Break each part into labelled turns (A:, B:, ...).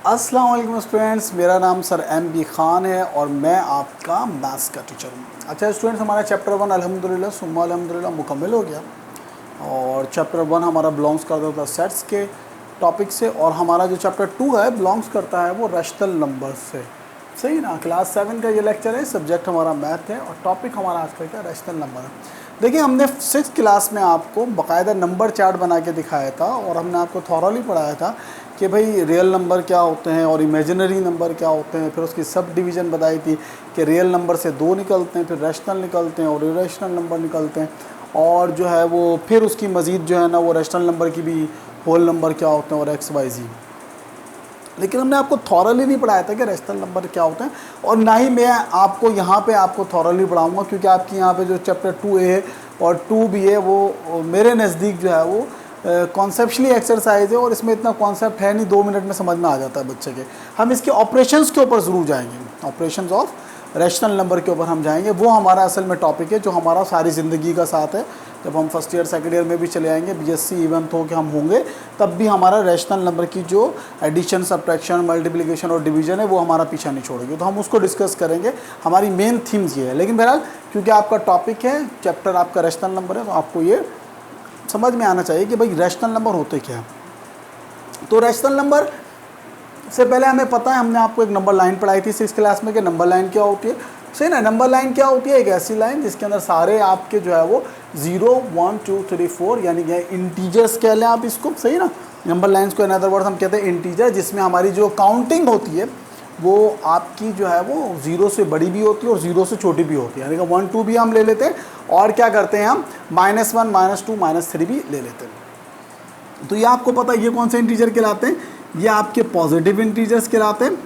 A: अस्सलाम वालेकुम स्टूडेंट्स, मेरा नाम सर MB खान है और मैं आपका मैथ्स का टीचर हूँ। अच्छा स्टूडेंट्स, हमारा चैप्टर 1 अल्हम्दुलिल्लाह सुम्मा अल्हम्दुलिल्लाह मुकम्मल हो गया और चैप्टर 1 हमारा बिलोंग्स करता था सेट्स के टॉपिक से और हमारा जो चैप्टर 2 है बिलोंग्स करता है वो रैशनल नंबर से। सही ना, क्लास 7 का ये लेक्चर है, सब्जेक्ट हमारा मैथ है और टॉपिक हमारा आज का क्या रैशनल नंबर है। देखिए, हमने 6th क्लास में आपको बाकायदा नंबर चार्ट बना के दिखाया था और हमने आपको थॉरली पढ़ाया था कि भाई रियल नंबर क्या होते हैं और इमेजिनरी नंबर क्या होते हैं। फिर उसकी सब डिवीज़न बताई थी कि रियल नंबर से 2 निकलते हैं, फिर रैशनल निकलते हैं और इरेशनल नंबर निकलते हैं और जो है वो फिर उसकी मज़ीद जो है ना वो रैशनल नंबर की भी होल नंबर क्या होते हैं और XYZ। लेकिन हमने आपको थॉरली नहीं पढ़ाया था कि रैशनल नंबर क्या होते हैं और ना ही मैं आपको यहाँ पे आपको थॉरली पढ़ाऊँगा, क्योंकि आपकी यहाँ पे जो चैप्टर 2A है और 2B है वो मेरे नज़दीक जो है वो कॉन्सेप्शली एक्सरसाइज है और इसमें इतना कॉन्सेप्ट है नहीं, 2 मिनट में समझ में आ जाता है बच्चे के। हम इसके ऑपरेशंस के ऊपर ज़रूर जाएंगे, ऑपरेशंस ऑफ रैशनल नंबर के ऊपर हम जाएंगे। वो हमारा असल में टॉपिक है जो हमारा सारी ज़िंदगी का साथ है। जब हम फर्स्ट ईयर सेकंड ईयर में भी चले आएंगे, BSc इवन हो के हम होंगे, तब भी हमारा रैशनल नंबर की जो एडिशन, सब्ट्रैक्शन, मल्टीप्लिकेशन और डिवीजन है वो हमारा पीछा नहीं छोड़ेगी, तो हम उसको डिस्कस करेंगे। हमारी मेन थीम्स ये है। लेकिन बहरहाल क्योंकि आपका टॉपिक है, चैप्टर आपका रैशनल नंबर है, तो आपको ये समझ में आना चाहिए कि भाई रैशनल नंबर होते क्या है। तो रैशनल नंबर से पहले हमें पता है, हमने आपको एक नंबर लाइन पढ़ाई थी 6th क्लास में कि नंबर लाइन क्या होती है। सही ना, नंबर लाइन क्या होती है? एक ऐसी लाइन जिसके अंदर सारे आपके जो है वो 0, 1, 2, 3, 4 यानी कि इंटीजर्स कह लें आप इसको। सही ना, नंबर लाइन्स को इन अदर वर्ड्स हम कहते हैं इंटीजर, जिसमें हमारी जो काउंटिंग होती है वो आपकी जो है वो 0 से बड़ी भी होती है और 0 से छोटी भी होती है। यानी कि 1, 2 भी हम ले लेते हैं और क्या करते हैं हम -1, -2, -3 भी ले लेते हैं। तो ये आपको पता है ये कौन से इंटीजर कहलाते हैं? ये आपके पॉजिटिव इंटीजर्स कहलाते हैं।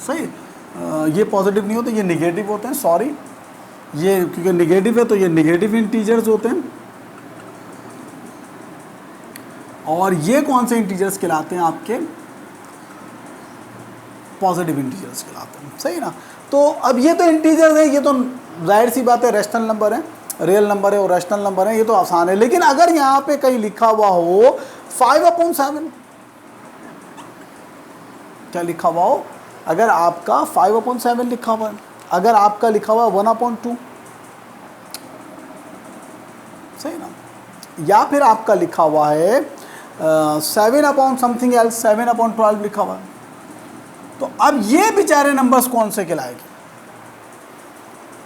A: सही, ये पॉजिटिव नहीं होते, ये निगेटिव होते हैं। सॉरी, ये क्योंकि निगेटिव है तो ये निगेटिव इंटीजर्स होते हैं। और ये कौन से इंटीजर्स कहलाते हैं? आपके पॉजिटिव इंटीजर्स कहलाते हैं। सही ना, तो अब ये तो इंटीजर्स है, ये तो जाहिर सी बात है रैशनल नंबर है, रियल नंबर है और रैशनल नंबर है, ये तो आसान है। लेकिन अगर यहाँ पे कहीं लिखा हुआ हो 5/7, क्या लिखा हुआ हो? अगर आपका 5/7 लिखा हुआ है, अगर आपका लिखा हुआ 1/2, सही ना, या फिर आपका लिखा हुआ है 7/समथिंग एल्स, 7/12 लिखा हुआ है, तो अब ये बेचारे नंबर्स कौन से कहलाएंगे?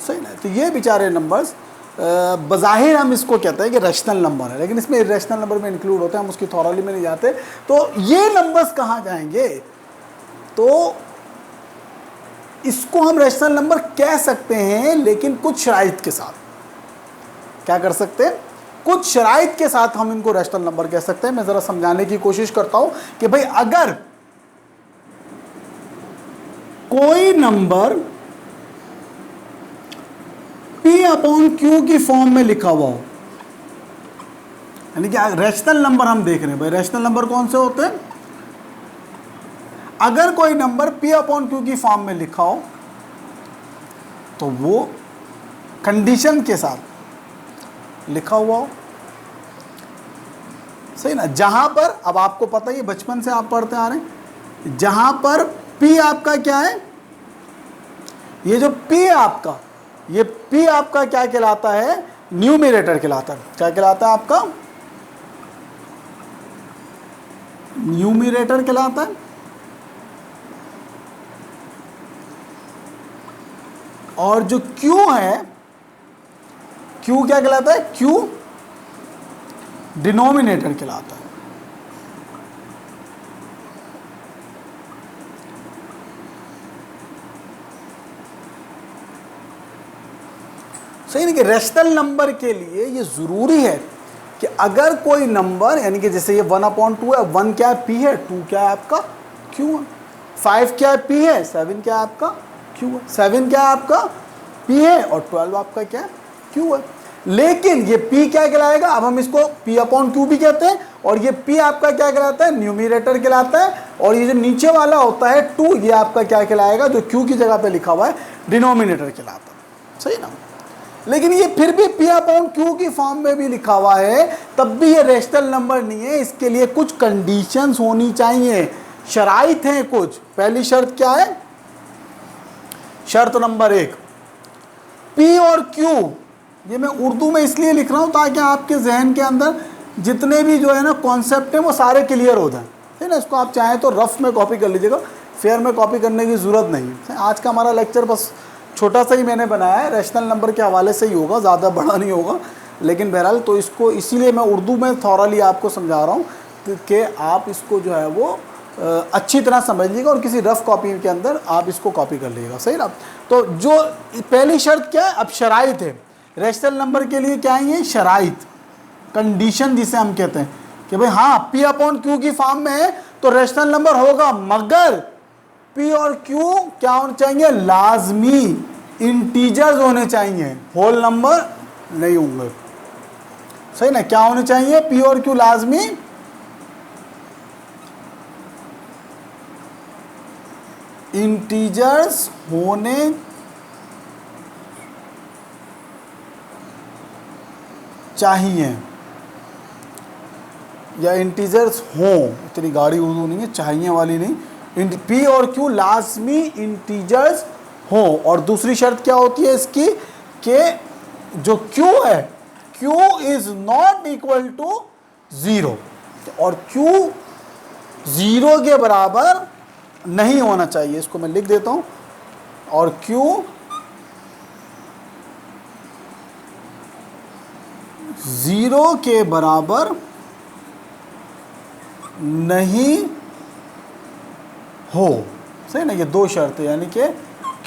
A: सही ना, तो ये बेचारे नंबर्स बज़ाहिर हम इसको कहते हैं कि रैशनल नंबर है, लेकिन इसमें इरेशनल नंबर में इंक्लूड होते हैं, हम उसकी थॉरली में नहीं जाते। तो ये नंबर्स कहाँ जाएंगे? तो इसको हम रैशनल नंबर कह सकते हैं, लेकिन कुछ शराइत के साथ। क्या कर सकते हैं? कुछ शराइत के साथ हम इनको रैशनल नंबर कह सकते हैं। मैं ज़रा समझाने की कोशिश करता हूं कि भाई अगर कोई नंबर P/Q की फॉर्म में लिखा हुआ हो, यानी कि रैशनल नंबर हम देख रहे हैं, भाई रैशनल नंबर कौन से होते हैं? अगर कोई नंबर P/Q की फॉर्म में लिखा हो तो वो कंडीशन के साथ लिखा हुआ हो। सही ना, जहां पर, अब आपको पता है बचपन से आप पढ़ते आ रहे हैं, जहां पर P आपका क्या है, ये जो P है आपका, ये P आपका क्या कहलाता है? न्यूमरेटर कहलाता है। क्या कहलाता है आपका? न्यूमरेटर कहलाता है। और जो Q है, Q क्या कहलाता है? Q डिनोमिनेटर कहलाता है। सही नहीं कि रैशनल नंबर के लिए ये ज़रूरी है कि अगर कोई नंबर, यानी कि जैसे ये 1/2 है, 1 क्या है? P है, 2 क्या है आपका? Q है, 5 क्या है? P है, 7 क्या है आपका? Q है, 7 क्या है आपका? P है और 12 आपका क्या है? Q है। लेकिन ये P क्या कहलाएगा? अब हम इसको P/Q भी कहते हैं और ये P आपका क्या कहलाता है? न्यूमरेटर कहलाता है। और ये जो नीचे वाला होता है 2, ये आपका क्या कहलाएगा? जो Q की जगह पे लिखा हुआ है डिनोमिनेटर कहलाता है। सही ना, लेकिन ये फिर भी P अपॉन Q की फॉर्म में भी लिखा हुआ है, तब भी ये रेशनल नंबर नहीं है। इसके लिए कुछ कंडीशंस होनी चाहिए, शराइत हैं कुछ। पहली शर्त क्या है? शर्त नंबर 1, P और Q, ये मैं उर्दू में इसलिए लिख रहा हूँ ताकि आपके जहन के अंदर जितने भी जो है ना कॉन्सेप्ट हैं वो सारे क्लियर हो जाएं, है ना। इसको आप चाहें तो रफ में कॉपी कर लीजिएगा, फेयर में कॉपी करने की ज़रूरत नहीं है। आज का हमारा लेक्चर बस छोटा सा ही मैंने बनाया है, रैशनल नंबर के हवाले से ही होगा, ज़्यादा बड़ा नहीं होगा। लेकिन बहरहाल तो इसको इसीलिए मैं उर्दू में थॉरली आपको समझा रहा हूँ कि आप इसको जो है वो अच्छी तरह समझ लीजिएगा और किसी रफ कॉपी के अंदर आप इसको कॉपी कर लीजिएगा, सही ना। तो जो पहली शर्त क्या है? अब शराइत है रैशनल नंबर के लिए, क्या है ये? शराइत, कंडीशन जिसे हम कहते हैं कि भाई हाँ P अपॉन Q की फॉर्म में है तो रैशनल नंबर होगा, मगर P और Q क्या होने चाहिए? लाजमी इंटीजर्स होने चाहिए, होल नंबर नहीं होंगे, सही ना। क्या होने चाहिए? P और Q लाजमी इंटीजर्स होने चाहिए, या इंटीजर्स हों। इतनी गाड़ी उर्दू नहीं है, चाहिए वाली नहीं। P और Q लाजमी इंटीजर्स हों। और दूसरी शर्त क्या होती है इसकी कि जो Q है, Q is not equal to 0, और Q 0 के बराबर नहीं होना चाहिए। इसको मैं लिख देता हूं, और Q 0 के बराबर नहीं हो, सही ना। ये दो शर्त है, यानी कि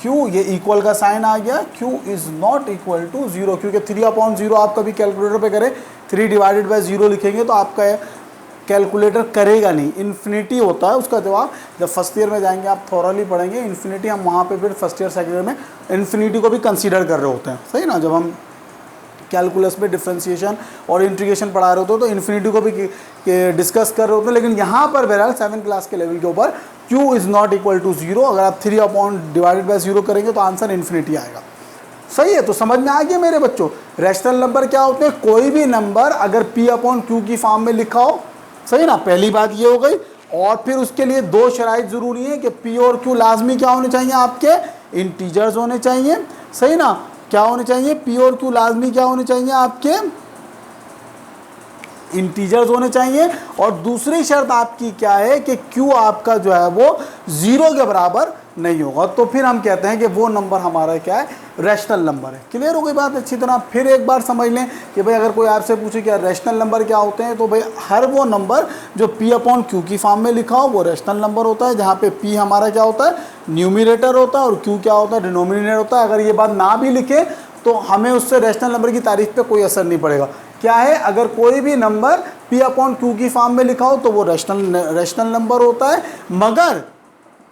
A: Q, ये इक्वल का साइन आ गया, Q is not equal to 0, क्योंकि 3/0 आप कभी कैलकुलेटर पे करें 3 डिवाइडेड बाय 0 लिखेंगे तो आपका कैलकुलेटर करेगा नहीं, इन्फिनिटी होता है उसका जवाब। जब फर्स्ट ईयर में जाएंगे आप थॉरली पढ़ेंगे इन्फिनिटी, हम वहाँ पे फिर फर्स्ट ईयर सेकेंड ईयर में इन्फिनिटी को भी कंसीडर कर रहे होते हैं, सही ना। जब हम कैलकुलस में डिफरेंशिएशन और इंटीग्रेशन पढ़ा रहे होते हो तो इन्फिनिटी को भी डिस्कस कर रहे होते हैं। लेकिन यहाँ पर बहरहाल 7 क्लास के लेवल के ऊपर Q is not equal to 0, अगर आप 3 अपॉन डिवाइडेड बाय 0 करेंगे तो आंसर इन्फिनिटी आएगा, सही है। तो समझ में आ गया मेरे बच्चों, रैशनल नंबर क्या होते हैं? कोई भी नंबर अगर P अपॉन Q की फॉर्म में लिखा हो, सही ना, पहली बात ये हो गई। और फिर उसके लिए दो शराइत ज़रूरी है कि P और Q लाजमी क्या होने चाहिए? आपके इंटीजर्स होने चाहिए, सही ना। क्या होने चाहिए? P और Q लाजमी क्या होने चाहिए? आपके इंटीजर्स होने चाहिए। और दूसरी शर्त आपकी क्या है कि Q आपका जो है वो 0 के बराबर नहीं होगा, तो फिर हम कहते हैं कि वो नंबर हमारा क्या है? रैशनल नंबर है। क्लियर हो गई बात अच्छी तरह? फिर एक बार समझ लें कि भाई अगर कोई आपसे पूछे कि रैशनल नंबर क्या होते हैं, तो भाई हर वो नंबर जो P अपॉन Q की फॉर्म में लिखा हो वो रैशनल नंबर होता है, जहाँ पे P हमारा क्या होता है? न्यूमिनेटर होता है, और Q क्या होता है? डिनोमिनेटर होता है। अगर ये बात ना भी लिखे तो हमें उससे रैशनल नंबर की तारीफ पे कोई असर नहीं पड़ेगा। क्या है? अगर कोई भी नंबर P अपॉन Q की फॉर्म में लिखा हो तो वो रैशनल नंबर होता है, मगर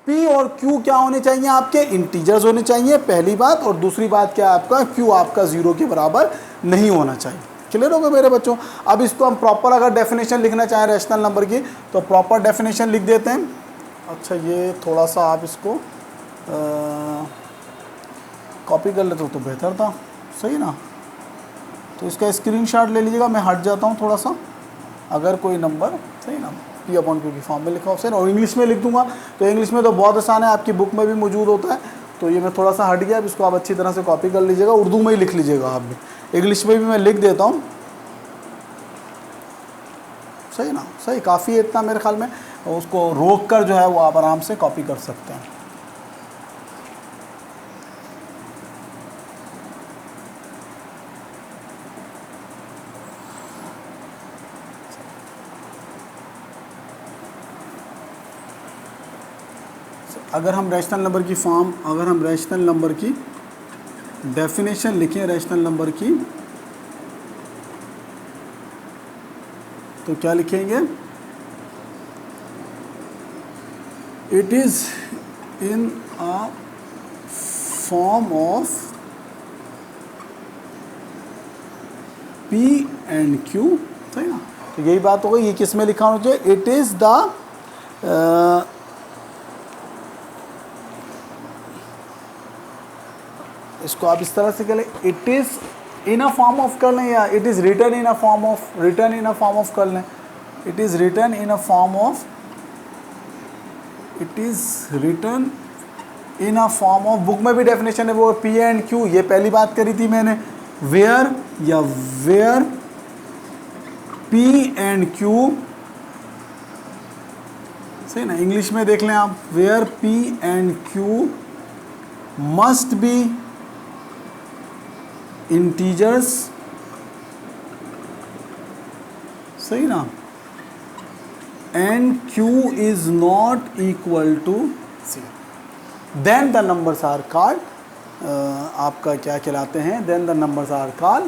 A: P और Q क्या होने चाहिए? आपके इंटीजर्स होने चाहिए, पहली बात। और दूसरी बात क्या है? आपका Q आपका 0 के बराबर नहीं होना चाहिए। क्लियर हो गया मेरे बच्चों? अब इसको हम प्रॉपर अगर डेफिनेशन लिखना चाहें रैशनल नंबर की तो प्रॉपर डेफिनेशन लिख देते हैं। अच्छा, ये थोड़ा सा आप इसको कॉपी कर लेते हो तो बेहतर था, सही ना। तो इसका स्क्रीनशॉट ले लीजिएगा, मैं हट जाता हूँ थोड़ा सा। अगर कोई नंबर, सही ना, P अपॉन Q की फॉर्म में लिखा हो, सही, और इंग्लिश में लिख दूंगा तो इंग्लिश में तो बहुत आसान है, आपकी बुक में भी मौजूद होता है। तो ये मैं थोड़ा सा हट गया, अब इसको आप अच्छी तरह से कॉपी कर लीजिएगा, उर्दू में ही लिख लीजिएगा आप भी। इंग्लिश में भी मैं लिख देता हूँ, सही ना, सही, काफ़ी है इतना मेरे ख्याल में। उसको रोक कर जो है वो आप आराम से कॉपी कर सकते हैं। अगर हम रैशनल नंबर की फॉर्म, अगर हम रैशनल नंबर की डेफिनेशन लिखें रैशनल नंबर की, तो क्या लिखेंगे? It is in a form of P and Q, सही ना। तो यही बात हो गई। ये किस में लिखा होना चाहिए? इट इज़ द इसको आप इस तरह से कह लें, it is in a form of कर लें या it is written in a form of, written in a form of कर लें, it is written in a form of, it is written in a form of, book में भी definition है वो P and Q, ये पहली बात करी थी मैंने, वेयर या वेयर पी एंड क्यू, सही ना, इंग्लिश में देख लें आप, where P and Q must be integers, सही ना, and Q is not equal to C, then the numbers are called, आपका क्या कहलाते हैं, then the numbers are called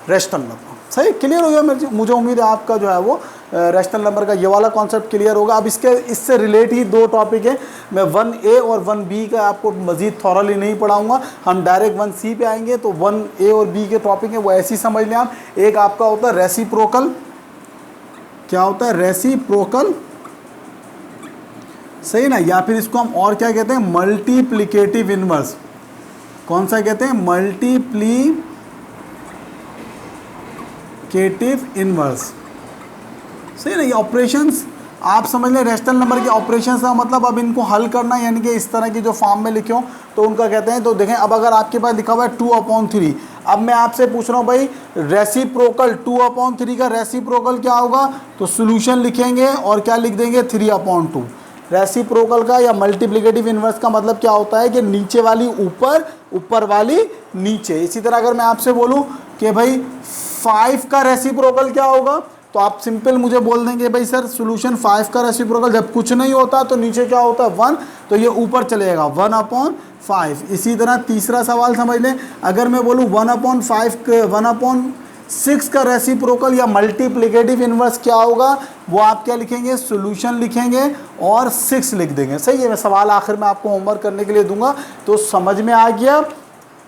A: rational number. सही, क्लियर हो गया? मुझे उम्मीद है आपका जो है वो रैशनल नंबर का ये वाला कॉन्सेप्ट क्लियर होगा। अब इससे रिलेट ही दो टॉपिक है, मैं 1A और 1B का आपको मज़ीद थॉरली नहीं पढ़ाऊंगा, हम डायरेक्ट 1C पे आएंगे। तो 1A और B के टॉपिक है वो ऐसे ही समझ लें आप। एक आपका होता है रेसिप्रोकल, क्या होता है, रेसिप्रोकल, सही ना, या फिर इसको हम और क्या कहते हैं, मल्टीप्लिकेटिव इनवर्स। कौन सा कहते हैं, मल्टीप्लिकेटिव इनवर्स, सही ना। ये ऑपरेशंस आप समझ लें, रैशनल नंबर के ऑपरेशंस का मतलब अब इनको हल करना, यानी कि इस तरह की जो फॉर्म में लिखे हो तो उनका कहते हैं। तो देखें, अब अगर आपके पास लिखा हुआ है 2/3, अब मैं आपसे पूछ रहा हूँ भाई रेसिप्रोकल 2/3 का रेसिप्रोकल क्या होगा, तो सॉल्यूशन लिखेंगे और क्या लिख देंगे 3/2। रेसिप्रोकल का या मल्टीप्लिकेटिव इनवर्स का मतलब क्या होता है कि नीचे वाली ऊपर, ऊपर वाली नीचे। इसी तरह अगर मैं आपसे बोलूँ कि भाई 5 का रेसिप्रोकल क्या होगा, तो आप सिंपल मुझे बोल देंगे भाई सर सॉल्यूशन 5 का रेसिप्रोकल जब कुछ नहीं होता तो नीचे क्या होता है 1, तो ये ऊपर चलेगा 1/5। इसी तरह तीसरा सवाल समझ लें, अगर मैं बोलूँ 1/6 का रेसिप्रोकल या मल्टीप्लिकेटिव इनवर्स क्या होगा, वो आप क्या लिखेंगे, सॉल्यूशन लिखेंगे और 6 लिख देंगे। सही है, मैं सवाल आखिर में आपको होमवर्क करने के लिए दूंगा। तो समझ में आ गया,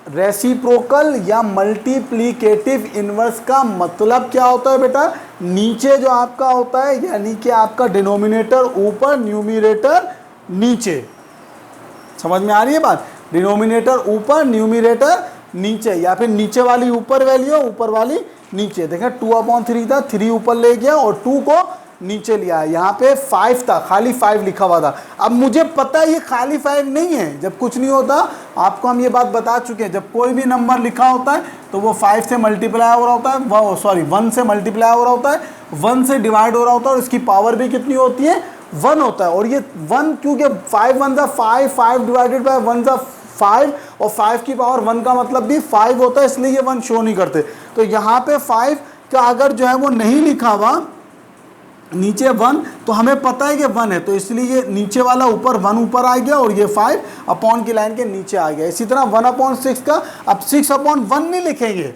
A: रेसिप्रोकल या मल्टीप्लिकेटिव इनवर्स का मतलब क्या होता है बेटा, नीचे जो आपका होता है, यानी कि आपका डिनोमिनेटर ऊपर, न्यूमरेटर नीचे। समझ में आ रही है बात, डिनोमिनेटर ऊपर, न्यूमरेटर नीचे, या फिर नीचे वाली ऊपर वैल्यू, ऊपर वाली नीचे। देखें 2/3 था, 3 ऊपर ले गया और 2 को नीचे लिया। यहाँ पे 5 था, खाली 5 लिखा हुआ था। अब मुझे पता है ये खाली 5 नहीं है, जब कुछ नहीं होता, आपको हम ये बात बता चुके हैं, जब कोई भी नंबर लिखा होता है तो वो 5 से मल्टीप्लाई हो रहा होता है, वो सॉरी 1 से मल्टीप्लाई हो रहा होता है, 1 से डिवाइड हो रहा होता है, और इसकी पावर भी कितनी होती है, 1 होता है। और ये 1 क्योंकि 5 1 जा 5, 5 डिवाइडेड बाय 1 जा 5, और 5 की पावर 1 का मतलब भी 5 होता है, इसलिए ये 1 शो नहीं करते। तो यहाँ पे 5 का अगर जो है वो नहीं लिखा हुआ नीचे 1, तो हमें पता है कि 1 है, तो इसलिए ये नीचे वाला ऊपर 1 ऊपर आ गया और ये 5 अपॉन की लाइन के नीचे आ गया। इसी तरह 1/6 का, अब 6/1 नहीं लिखेंगे,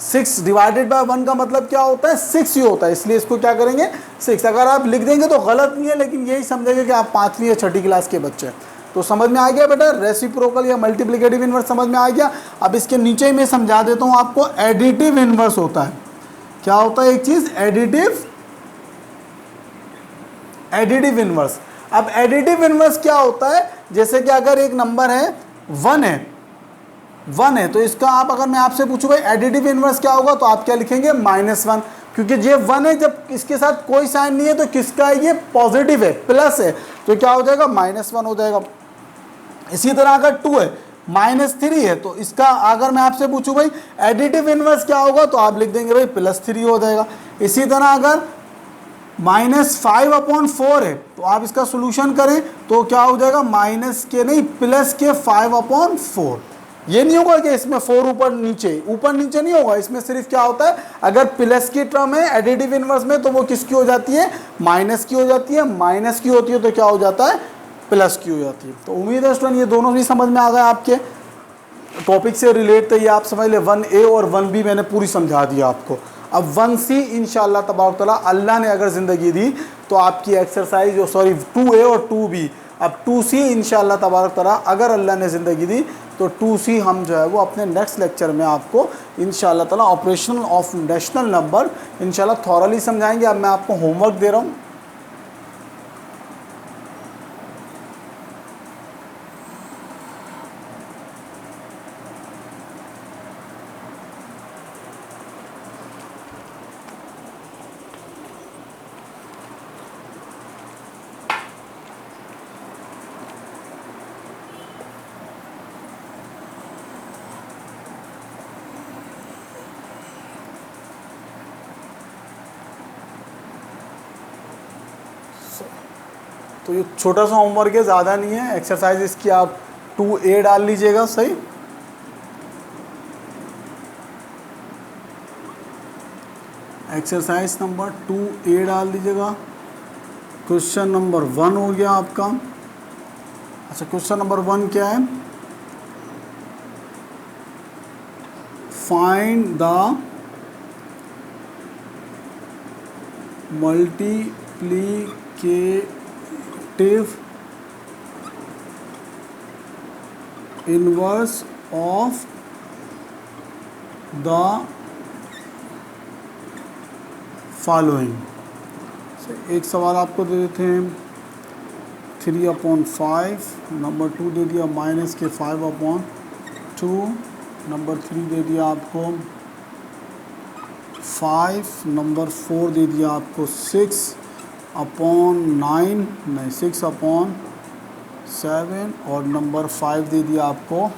A: 6 डिवाइडेड बाय 1 का मतलब क्या होता है, 6 ही होता है, इसलिए इसको क्या करेंगे 6। अगर आप लिख देंगे तो गलत नहीं है, लेकिन यही समझेंगे कि आप 5वीं या 6ठी क्लास के बच्चे हैं। तो समझ में आ गया बेटा, रेसिप्रोकल या मल्टीप्लिकेटिव इनवर्स समझ में आ गया। अब इसके नीचे ही मैं समझा देता हूँ आपको, एडिटिव इनवर्स होता है। क्या होता है एक चीज़, एडिटिव इनवर्स। अब एडिटिव इनवर्स क्या होता है, जैसे कि अगर एक नंबर है 1 है, तो इसका आप, अगर मैं आपसे पूछूं भाई एडिटिव इनवर्स क्या होगा, तो आप क्या लिखेंगे -1, क्योंकि ये 1 है, जब इसके साथ कोई साइन नहीं है तो किसका है, ये पॉजिटिव है, प्लस है, तो क्या हो जाएगा -1 हो जाएगा। इसी तरह अगर 2 है, -3 है, तो इसका अगर मैं आपसे पूछूं भाई एडिटिव इनवर्स क्या होगा, तो आप लिख देंगे भाई +3 हो जाएगा। इसी तरह अगर -5/4 है, तो आप इसका सॉल्यूशन करें तो क्या हो जाएगा, +5/4। ये नहीं होगा कि इसमें 4 ऊपर नीचे नहीं होगा, इसमें सिर्फ क्या होता है, अगर प्लस की टर्म है एडिटिव इनवर्स में, तो वो किसकी हो जाती है, माइनस की हो जाती है, माइनस की होती है तो क्या हो जाता है, प्लस की हो जाती है। तो उम्मीद है स्टूडेंट ये दोनों भी समझ में आ गए आपके टॉपिक से रिलेट, तो ये आप समझ ले 1A और 1B मैंने पूरी समझा दिया आपको। अब 1C इंशाअल्लाह तबारक तआला अल्लाह ने अगर ज़िंदगी दी तो आपकी एक्सरसाइज, 2A और 2B, अब 2C इंशाअल्लाह तबारक तआला अगर अल्लाह ने ज़िंदगी दी तो 2C हम जो है वो अपने नेक्स्ट लेक्चर में आपको इंशाअल्लाह ताला ऑपरेशन ऑफ रैशनल नंबर इंशाअल्लाह थॉरली समझाएंगे। अब मैं आपको होमवर्क दे रहा हूँ, तो ये छोटा सा होमवर्क है, ज़्यादा नहीं है। एक्सरसाइज इसकी आप 2A डाल लीजिएगा, सही। एक्सरसाइज नंबर 2A डाल दीजिएगा। क्वेश्चन नंबर 1 हो गया आपका। अच्छा, क्वेश्चन नंबर 1 क्या है? Find the multiplicative inverse of the following. एक सवाल आपको दे देते हैं 3/5, नंबर 2 दे दिया -5/2, नंबर 3 दे दिया आपको 5, नंबर 4 दे दिया आपको 6/9, नहीं 6/7, और नंबर 5 दे दिया आपको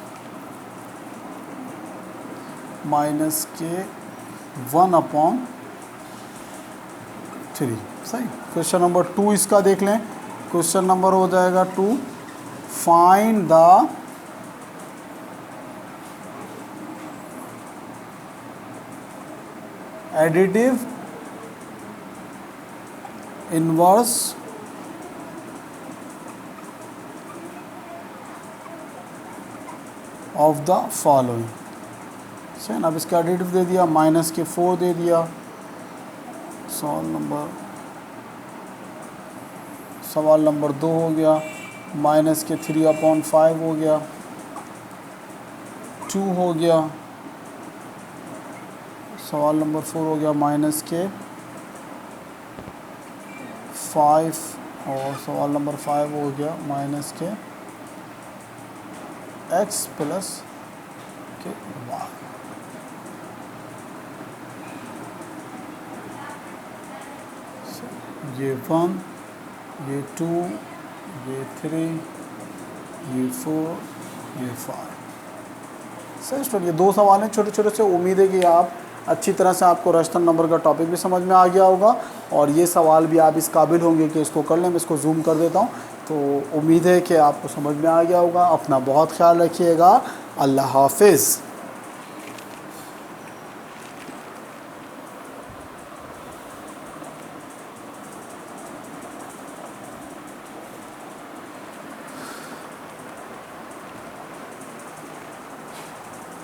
A: -1/3। सही। क्वेश्चन नंबर 2 इसका देख लें। क्वेश्चन नंबर हो जाएगा 2, find the additive inverse of the following. सही। अब इसका एडिटिव दे दिया, -4 दे दिया। सवाल नंबर 2 हो गया, -3/5 हो गया, 2 हो गया। सवाल नंबर 4 हो गया -5, और सवाल नंबर 5 हो गया -x + y। ये 1, ये 2, ये 3, ये 4, ये 5। सही स्टूडेंट, ये 2 सवाल हैं छोटे छोटे से। उम्मीद है कि आप अच्छी तरह से, आपको राशनल नंबर का टॉपिक भी समझ में आ गया होगा, और ये सवाल भी आप इस काबिल होंगे कि इसको कर लें। मैं इसको जूम कर देता हूँ। तो उम्मीद है कि आपको समझ में आ गया होगा। अपना बहुत ख्याल रखिएगा। अल्लाह हाफिज़।